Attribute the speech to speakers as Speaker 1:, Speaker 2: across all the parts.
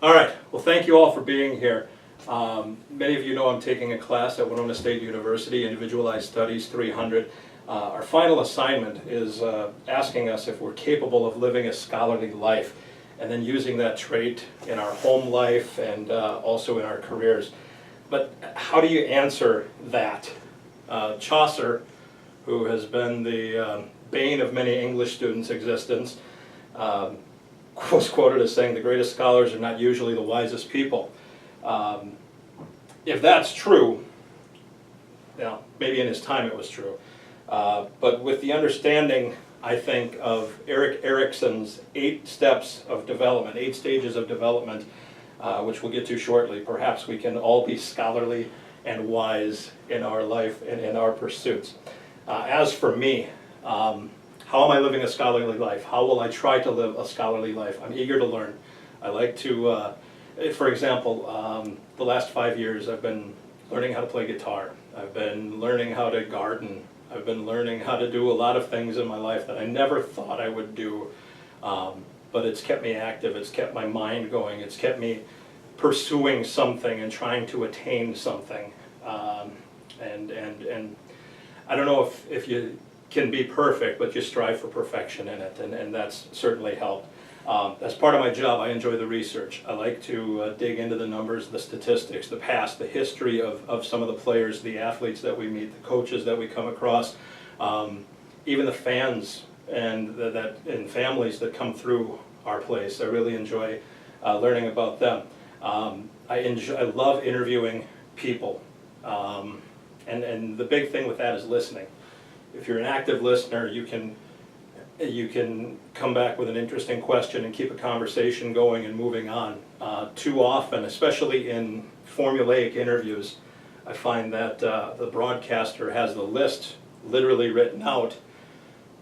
Speaker 1: All right, well thank you all for being here. Many of you know I'm taking a class at Winona State University, Individualized Studies 300. Our final assignment is asking us if we're capable of living a scholarly life and then using that trait in our home life and also in our careers. But how do you answer that? Chaucer, who has been the bane of many English students' existence, was quoted as saying, "The greatest scholars are not usually the wisest people." If that's true, maybe in his time it was true, but with the understanding, I think, of Erik Erikson's 8 steps of development, 8 stages of development, which we'll get to shortly, perhaps we can all be scholarly and wise in our life and in our pursuits. As for me, how am I living a scholarly life? How will I try to live a scholarly life? I'm eager to learn. I like to, for example, the last 5 years I've been learning how to play guitar. I've been learning how to garden. I've been learning how to do a lot of things in my life that I never thought I would do. But it's kept me active, it's kept my mind going, it's kept me pursuing something and trying to attain something. And I don't know if you can be perfect, but you strive for perfection in it, and that's certainly helped. As part of my job, I enjoy the research. I like to dig into the numbers, the statistics, the past, the history of some of the players, the athletes that we meet, the coaches that we come across, even the fans and families that come through our place. I really enjoy learning about them. I love interviewing people, and the big thing with that is listening. If you're an active listener, you can come back with an interesting question and keep a conversation going and moving on. Too often, especially in formulaic interviews, I find that the broadcaster has the list literally written out,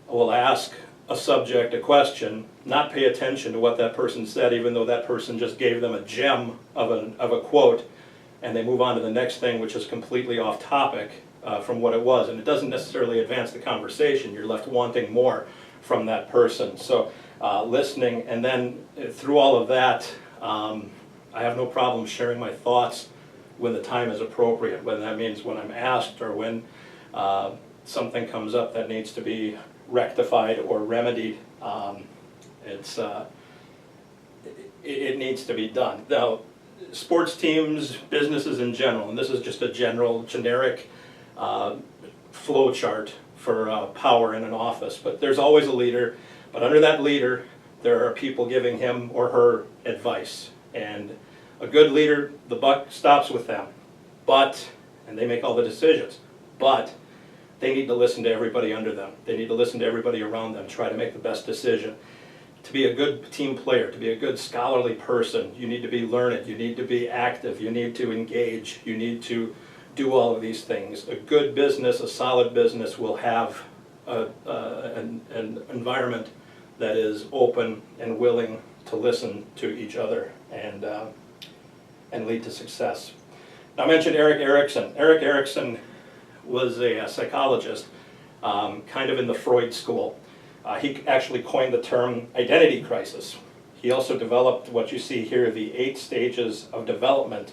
Speaker 1: will ask a subject a question, not pay attention to what that person said, even though that person just gave them a gem of a quote, and they move on to the next thing, which is completely off topic from what it was, and it doesn't necessarily advance the conversation. You're left wanting more from that person. So listening, and then through all of that, I have no problem sharing my thoughts when the time is appropriate, whether that means when I'm asked or when something comes up that needs to be rectified or remedied. It needs to be done. Now, sports teams, businesses in general, and this is just a generic flow chart for power in an office, but there's always a leader, but under that leader there are people giving him or her advice, and a good leader, the buck stops with them, and they make all the decisions, but they need to listen to everybody under them. They need to listen to everybody around them, try to make the best decision. To be a good team player, to be a good scholarly person, you need to be learned, you need to be active, you need to engage, you need to do all of these things. A good business, a solid business will have an environment that is open and willing to listen to each other and lead to success. Now, I mentioned Erik Erikson. Erik Erikson was a psychologist, kind of in the Freud school. He actually coined the term identity crisis. He also developed what you see here, the 8 stages of development,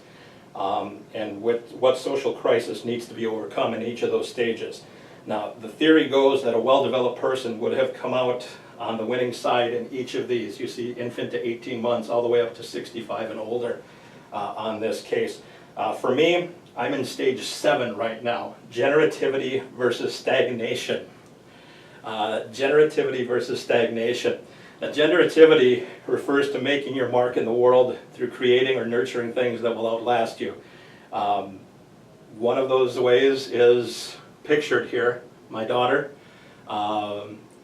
Speaker 1: and what social crisis needs to be overcome in each of those stages. Now, the theory goes that a well-developed person would have come out on the winning side in each of these. You see infant to 18 months, all the way up to 65 and older on this case. For me, I'm in stage 7 right now, generativity versus stagnation. Generativity versus stagnation. Now, generativity refers to making your mark in the world through creating or nurturing things that will outlast you. One of those ways is pictured here, my daughter.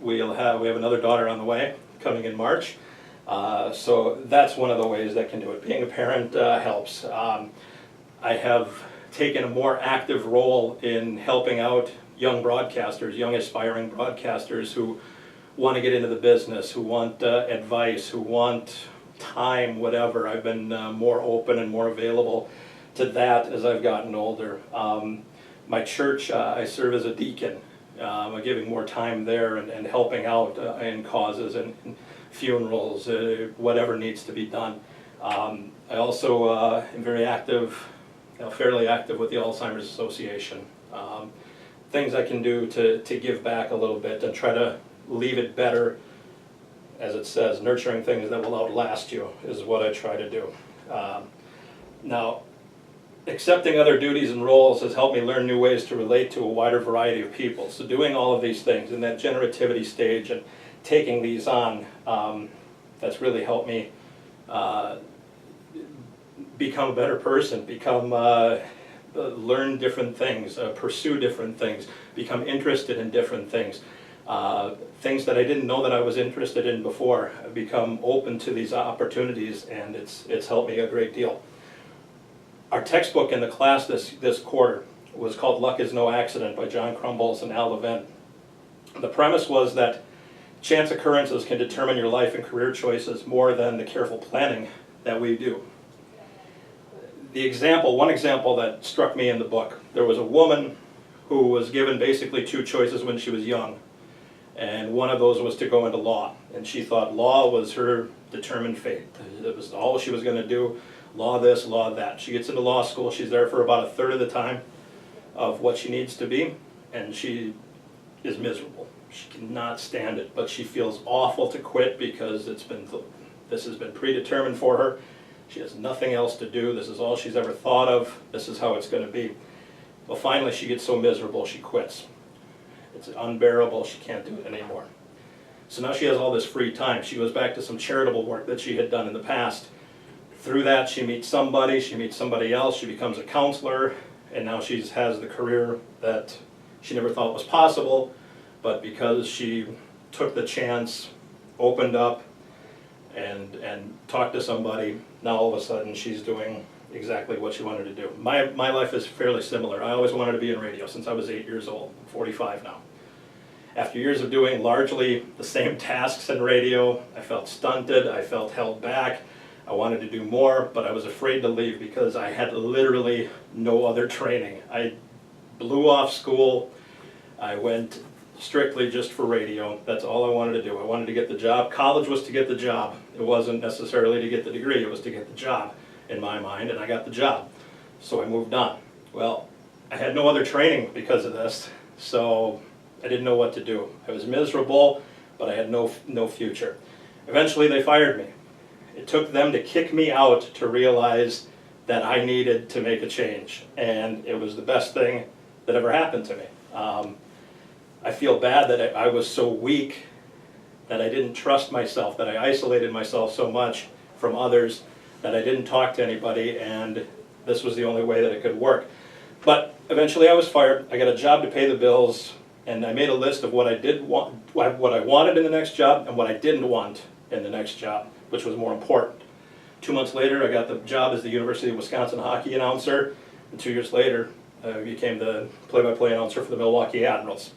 Speaker 1: We have another daughter on the way, coming in March. So that's one of the ways that can do it. Being a parent helps. I have taken a more active role in helping out young broadcasters, young aspiring broadcasters who want to get into the business, who want advice, who want time, whatever. I've been more open and more available to that as I've gotten older. My church, I serve as a deacon. I'm giving more time there and helping out in causes and funerals, whatever needs to be done. I also am very active, fairly active with the Alzheimer's Association. Things I can do to give back a little bit and try to leave it better, as it says, nurturing things that will outlast you is what I try to do. Now, accepting other duties and roles has helped me learn new ways to relate to a wider variety of people. So doing all of these things in that generativity stage and taking these on, that's really helped me become a better person, learn different things, pursue different things, become interested in different things. Things that I didn't know that I was interested in before. I've become open to these opportunities, and it's helped me a great deal. Our textbook in the class this quarter was called Luck is No Accident by John Crumbles and Al Levin. The premise was that chance occurrences can determine your life and career choices more than the careful planning that we do. One example that struck me in the book, there was a woman who was given basically two choices when she was young. And one of those was to go into law. And she thought law was her determined fate. It was all she was going to do, law this, law that. She gets into law school, she's there for about a third of the time of what she needs to be, and she is miserable. She cannot stand it, but she feels awful to quit because this has been predetermined for her. She has nothing else to do. This is all she's ever thought of. This is how it's going to be. Well, finally she gets so miserable she quits. It's unbearable. She can't do it anymore. So now she has all this free time. She goes back to some charitable work that she had done in the past. Through that she meets somebody else, she becomes a counselor, and now she has the career that she never thought was possible, but because she took the chance, opened up, and talked to somebody, now all of a sudden she's doing exactly what she wanted to do. My life is fairly similar. I always wanted to be in radio since I was 8 years old. I'm 45 now. After years of doing largely the same tasks in radio, I felt stunted, I felt held back. I wanted to do more, but I was afraid to leave because I had literally no other training. I blew off school. I went strictly just for radio. That's all I wanted to do. I wanted to get the job. College was to get the job. It wasn't necessarily to get the degree. It was to get the job in my mind, and I got the job. So I moved on. Well, I had no other training because of this, so I didn't know what to do. I was miserable, but I had no future. Eventually they fired me. It took them to kick me out to realize that I needed to make a change, and it was the best thing that ever happened to me. I feel bad that I was so weak, that I didn't trust myself, that I isolated myself so much from others, that I didn't talk to anybody, and this was the only way that it could work. But eventually I was fired. I got a job to pay the bills, and I made a list of what I wanted in the next job and what I didn't want in the next job, which was more important. 2 months later, I got the job as the University of Wisconsin hockey announcer, and 2 years later, I became the play-by-play announcer for the Milwaukee Admirals.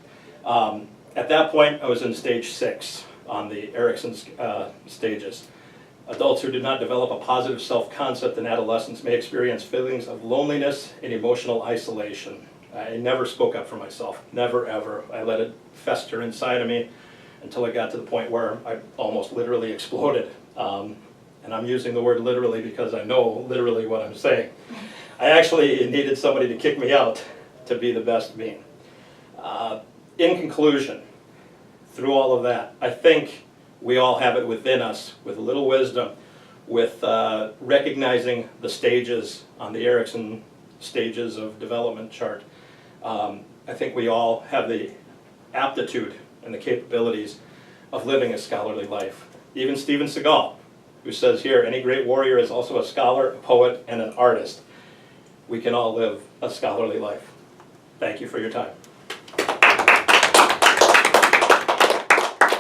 Speaker 1: At that point, I was in stage 6 on the Erickson stages. Adults who did not develop a positive self-concept in adolescence may experience feelings of loneliness and emotional isolation. I never spoke up for myself, never ever. I let it fester inside of me until it got to the point where I almost literally exploded. And I'm using the word literally because I know literally what I'm saying. I actually needed somebody to kick me out to be the best me. In conclusion, through all of that, I think we all have it within us, with a little wisdom, with recognizing the stages on the Erickson stages of development chart. I think we all have the aptitude and the capabilities of living a scholarly life. Even Steven Seagal, who says here, any great warrior is also a scholar, a poet, and an artist. We can all live a scholarly life. Thank you for your time.